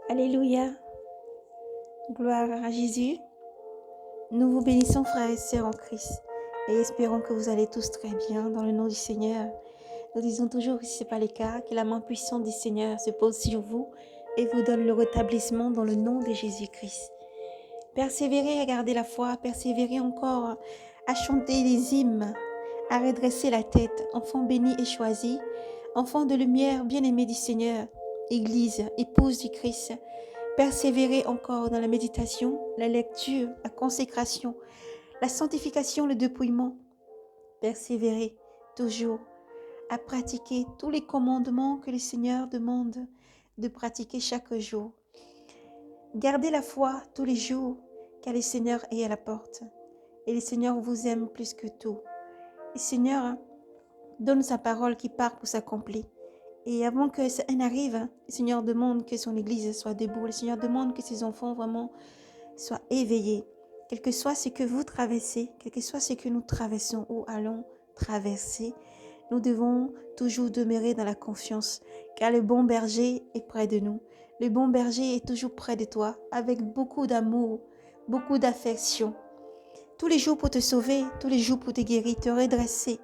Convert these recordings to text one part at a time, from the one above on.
Alléluia, gloire à Jésus. Nous vous bénissons frères et sœurs en Christ et espérons que vous allez tous très bien dans le nom du Seigneur. Nous disons toujours, si ce n'est pas le cas, que la main puissante du Seigneur se pose sur vous et vous donne le rétablissement dans le nom de Jésus-Christ. Persévérez à garder la foi, persévérez encore à chanter des hymnes, à redresser la tête, enfants bénis et choisis, enfants de lumière, bien-aimés du Seigneur, Église, épouse du Christ. Persévérez encore dans la méditation, la lecture, la consécration, la sanctification, le dépouillement. Persévérez toujours à pratiquer tous les commandements que le Seigneur demande de pratiquer chaque jour. Gardez la foi tous les jours, car le Seigneur est à la porte. Et le Seigneur vous aime plus que tout. Le Seigneur donne sa parole qui part pour s'accomplir. Et avant que ça n'arrive, le Seigneur demande que son Église soit debout. Le Seigneur demande que ses enfants vraiment soient éveillés. Quel que soit ce que vous traversez, quel que soit ce que nous traversons ou allons traverser, nous devons toujours demeurer dans la confiance, car le bon berger est près de nous. Le bon berger est toujours près de toi, avec beaucoup d'amour, beaucoup d'affection. Tous les jours pour te sauver, tous les jours pour te guérir, te redresser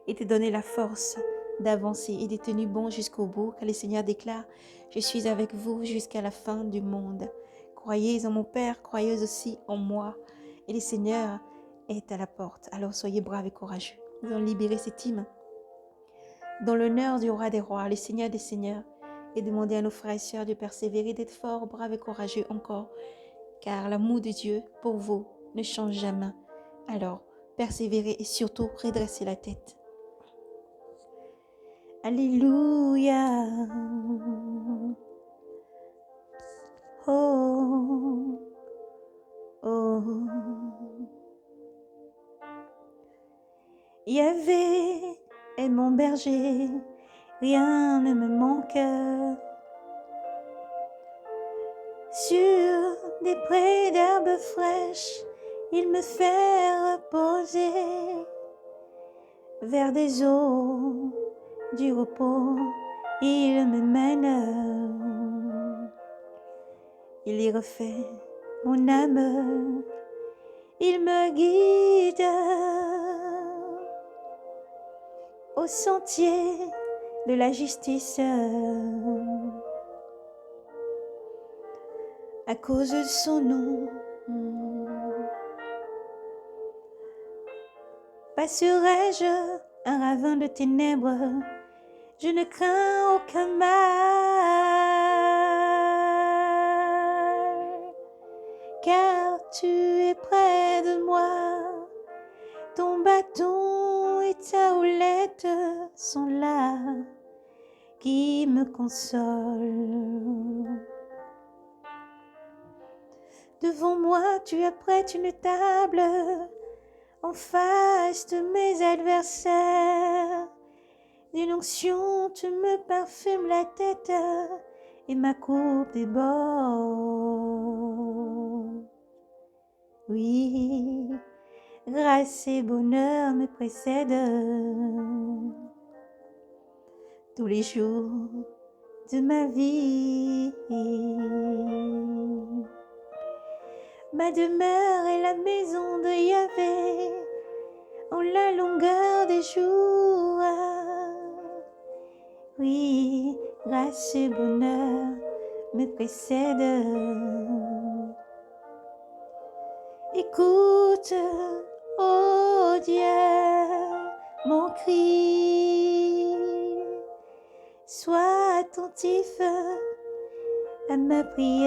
et te donner la force d'avancer et de tenir bon jusqu'au bout, car le Seigneur déclare, je suis avec vous jusqu'à la fin du monde. Croyez en mon Père, croyez aussi en moi. Et le Seigneur est à la porte. Alors soyez braves et courageux. Nous allons libérer cette hymne dans l'honneur du roi des rois, le Seigneur des seigneurs, et demander à nos frères et sœurs de persévérer, d'être forts, braves et courageux encore, car l'amour de Dieu pour vous ne change jamais. Alors, persévérez et surtout redressez la tête. Alléluia. Oh, oh. Yahvé est mon berger, rien ne me manque. Sur des prés d'herbes fraîches, il me fait reposer vers des eaux du repos, il me mène. Il y refait mon âme, il me guide au sentier de la justice. À cause de son nom, passerai-je un ravin de ténèbres, je ne crains aucun mal, car tu es près de moi, ton bâton et ta houlette sont là, qui me consolent. Devant moi, tu apprêtes une table en face de mes adversaires. D'une onction, tu me parfumes la tête et ma coupe déborde. Oui, grâce et bonheur me précèdent tous les jours de ma vie. Ma demeure est la maison de Yahvé en la longueur des jours. Oui, grâce et bonheur me précèdent. Écoute, ô Dieu, mon cri. Sois attentif à ma prière.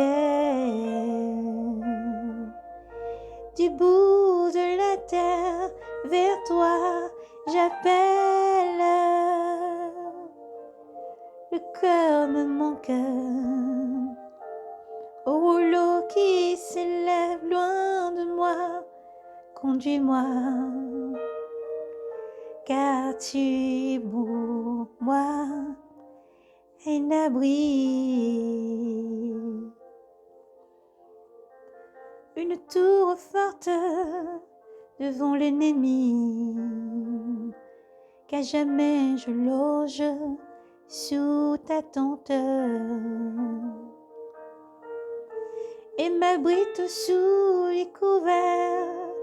Du bout de la terre, vers toi, j'appelle. Le cœur me manque. Au rouleau qui s'élève loin de moi, conduis-moi, car tu es pour moi un abri. Une tour forte devant l'ennemi, qu'à jamais je loge sous ta tente. et m'abrite sous les couverts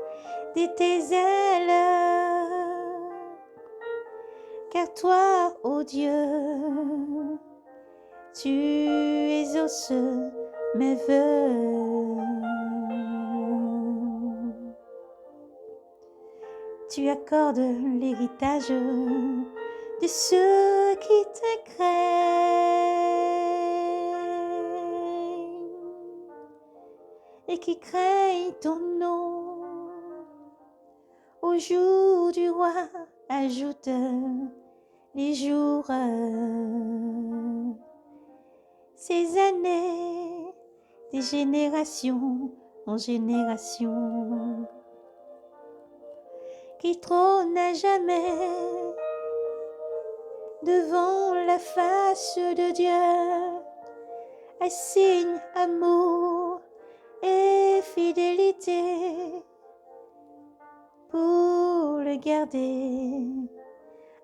de tes ailes. Car toi, ô Dieu, tu exauces mes vœux. Tu accordes l'héritage de ceux qui te craignent et qui craignent ton nom. Au jour du roi, ajoute les jours, ces années, de génération en génération, qui trône à jamais devant la face de Dieu, assigne amour et fidélité pour le garder.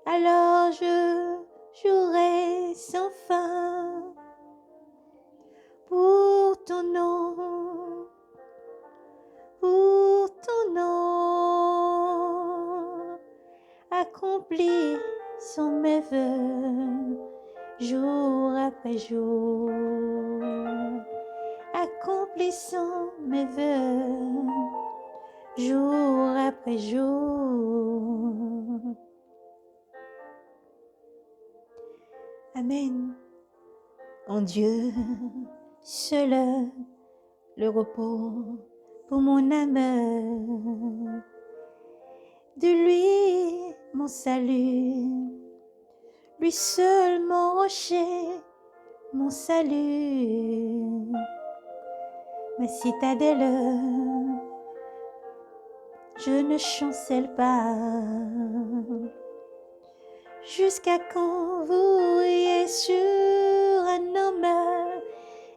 Alors je jouerai sans fin pour ton nom, pour ton nom. Accomplis sont mes vœux, jour après jour. Accomplissons mes vœux, jour après jour. Amen. En Dieu, seul le repos pour mon âme. De lui, mon salut, lui seul mon rocher, mon salut, ma citadelle, je ne chancelle pas. Jusqu'à quand vous riez sur un homme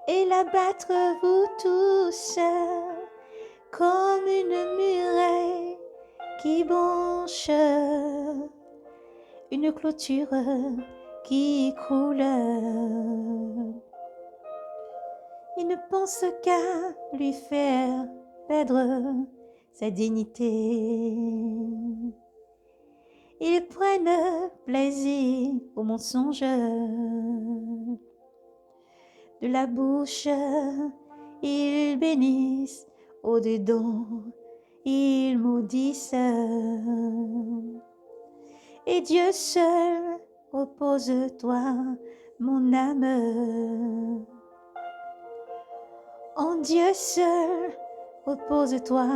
et l'abattre vous tous comme une muraille qui bronche, une clôture qui croule. Il ne pense qu'à lui faire perdre sa dignité. Ils prennent plaisir au mensonge. De la bouche, ils bénissent, au-dedans, ils maudissent. Et Dieu seul, repose-toi, mon âme. En Dieu seul, repose-toi,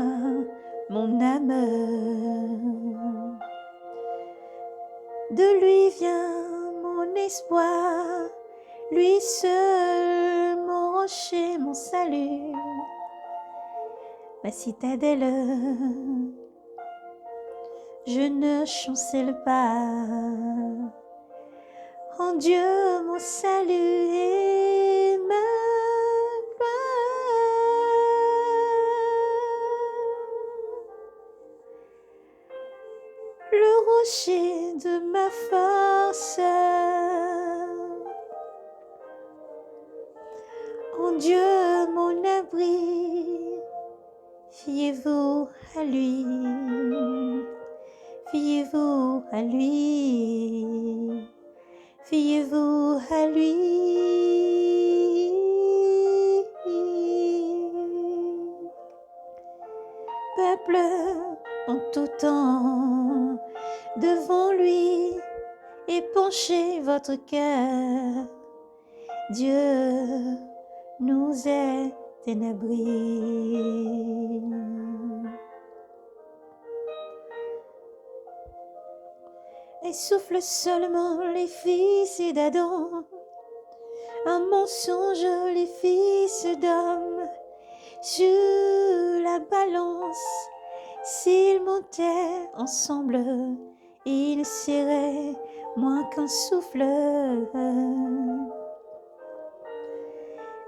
mon âme. De lui vient mon espoir, lui seul, mon rocher, mon salut, ma citadelle. Je ne chancelle pas. En Dieu, mon salut et ma le rocher de ma force. En Dieu, mon abri, fiez-vous à lui, fiez-vous à lui, fiez-vous à lui. Peuple, en tout temps, devant lui, épanchez votre cœur. Dieu nous est un abri. Et souffle seulement les fils d'Adam, un mensonge les fils d'hommes, sur la balance, s'ils montaient ensemble, ils seraient moins qu'un souffle.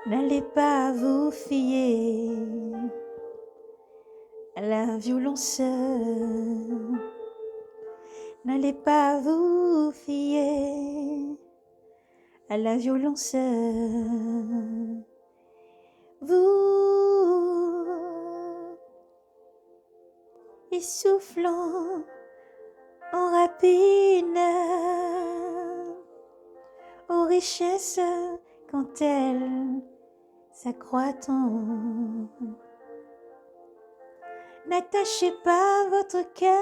N'allez pas vous fier à la violence. N'allez pas vous fier à la violence. Vous soufflant en rapine aux richesses quand elles s'accroît tant. N'attachez pas votre cœur,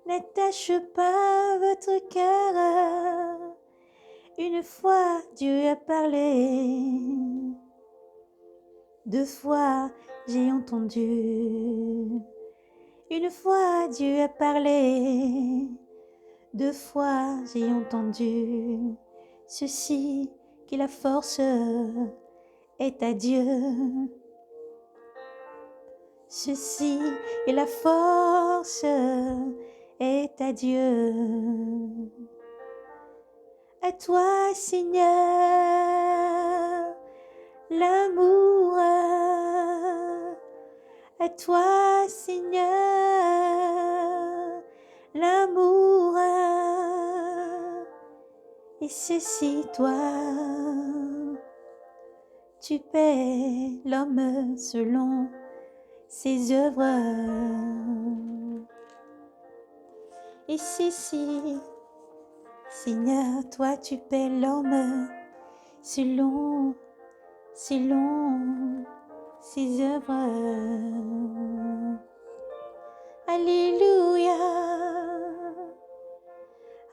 n'attache pas votre cœur. Une fois Dieu a parlé, deux fois j'ai entendu. Une fois Dieu a parlé, deux fois j'ai entendu. Ceci que la force est à Dieu. Ceci et la force est à Dieu. À toi, Seigneur, l'amour. À toi, Seigneur, l'amour. Et ceci, toi, tu paies l'homme selon ses œuvres. Et ceci, Seigneur, toi, tu paies l'homme selon ses œuvres. Alléluia,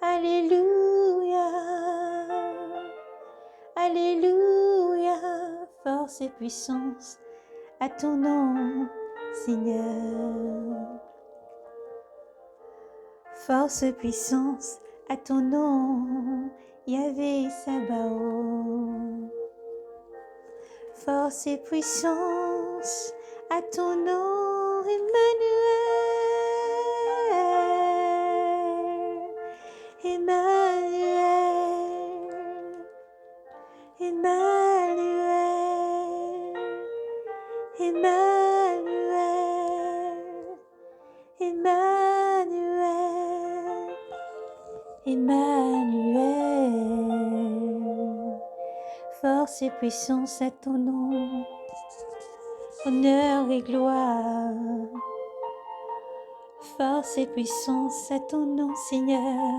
alléluia, alléluia. Force et puissance à ton nom, Seigneur. Force et puissance à ton nom, Yahvé Sabaoth. Force et puissance à ton nom, Emmanuel. Emmanuel. Emmanuel. Emmanuel. Emmanuel. Emmanuel. Force et puissance à ton nom, honneur et gloire. Force et puissance à ton nom, Seigneur,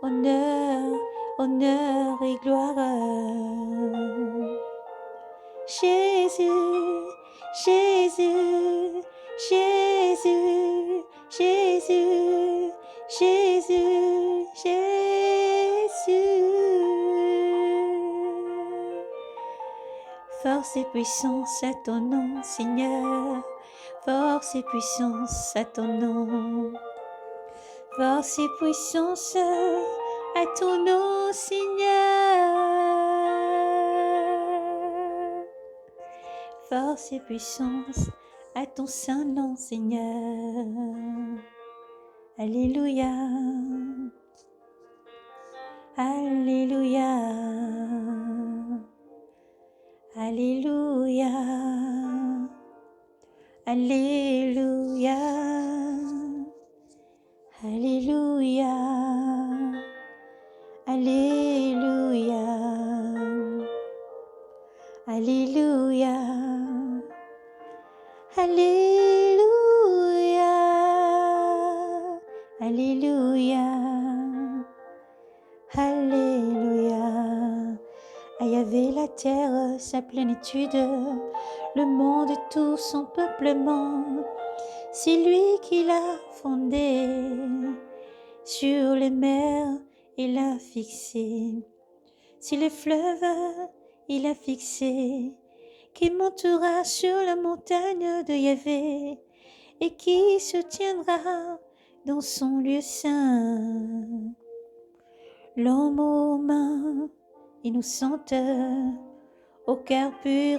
honneur, honneur et gloire. Jésus, Jésus, Jésus, Jésus, Jésus, Jésus. Force et puissance à ton nom, Seigneur. Force et puissance à ton nom. Force et puissance à ton nom, Seigneur. Force et puissance à ton saint nom, Seigneur. Alléluia. Alléluia. Alléluia. Alléluia. Alléluia. Alléluia. Alléluia. Alléluia. Alléluia. Alléluia. À Yahvé la terre, sa plénitude, le monde et tout son peuplement. C'est lui qui l'a fondé, sur les mers il a fixé, sur les fleuves il a fixé, qui montera sur la montagne de Yahvé et qui se tiendra dans son lieu saint. L'homme aux mains innocentes, au cœur pur,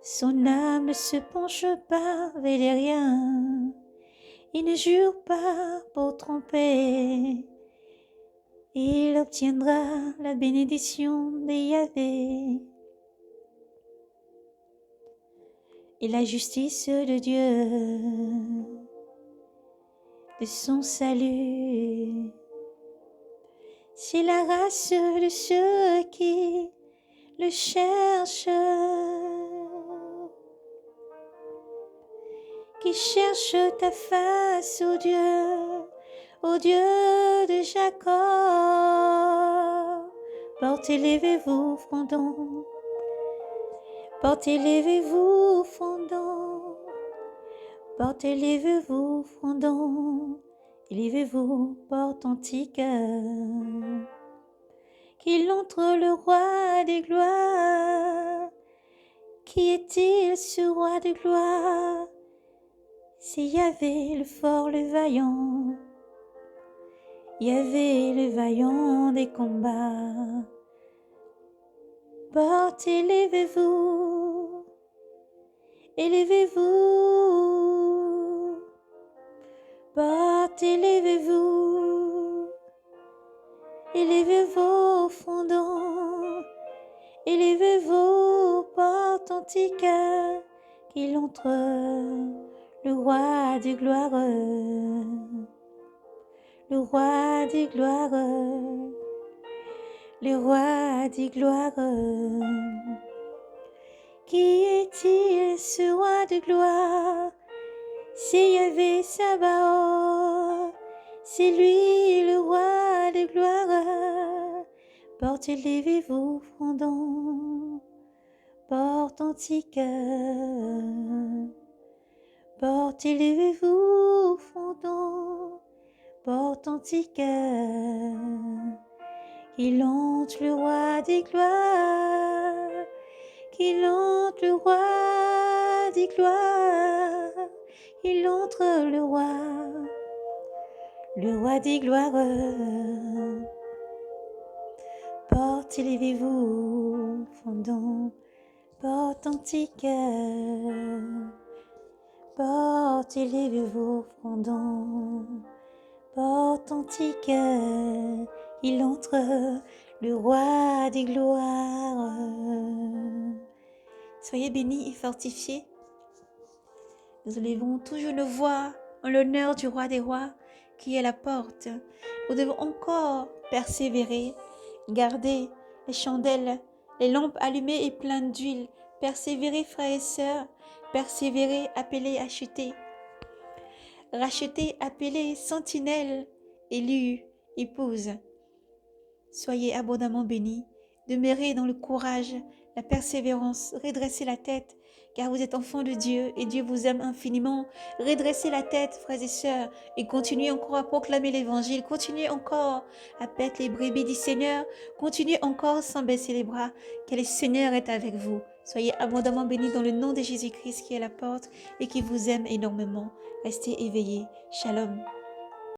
son âme ne se penche pas vers les riens, il ne jure pas pour tromper, il obtiendra la bénédiction de Yahvé et la justice de Dieu, de son salut. C'est la race de ceux qui le cherche, qui cherche ta face, ô Dieu de Jacob. Portez, levez-vous, frondons, portez, levez-vous, frondons, portez, levez-vous, frondons, élevez-vous, porte antique. Qu'il entre le roi des gloires. Qui est-il ce roi de gloire? C'est Yahvé le fort, le vaillant, Yahvé le vaillant des combats. Portez, élevez-vous, élevez-vous, portez, élevez-vous, élevez-vous, fondants, élevez-vous, porte antique, qu'il entre le roi de gloire, le roi de gloire, le roi de gloire. Qui est-il ce roi de gloire? C'est Yahvé Sabaoth, c'est lui le roi de gloire. Portez, levez-vous, frondons, porte antique. Portez, levez-vous, frondons, porte antique. Il entre le roi des gloires, qu'il entre le roi des gloires, il entre le roi des gloires. Portez, levez-vous, frondons, porte antique. Portez, levez-vous, frondons, porte antique. Il entre le roi des gloires. Soyez bénis et fortifiés. Nous élevons toujours nos voix en l'honneur du roi des rois qui est à la porte. Nous devons encore persévérer, garder les chandelles, les lampes allumées et pleines d'huile. Persévérer, frères et sœurs, persévérer, appeler, acheter. Racheter, appeler, sentinelle, élu, épouse. Soyez abondamment bénis, demeurez dans le courage, la persévérance, redressez la tête, car vous êtes enfants de Dieu et Dieu vous aime infiniment. Redressez la tête, frères et sœurs, et continuez encore à proclamer l'évangile, continuez encore à paître les brebis du Seigneur, continuez encore sans baisser les bras, car le Seigneur est avec vous. Soyez abondamment bénis dans le nom de Jésus-Christ qui est à la porte et qui vous aime énormément. Restez éveillés. Shalom.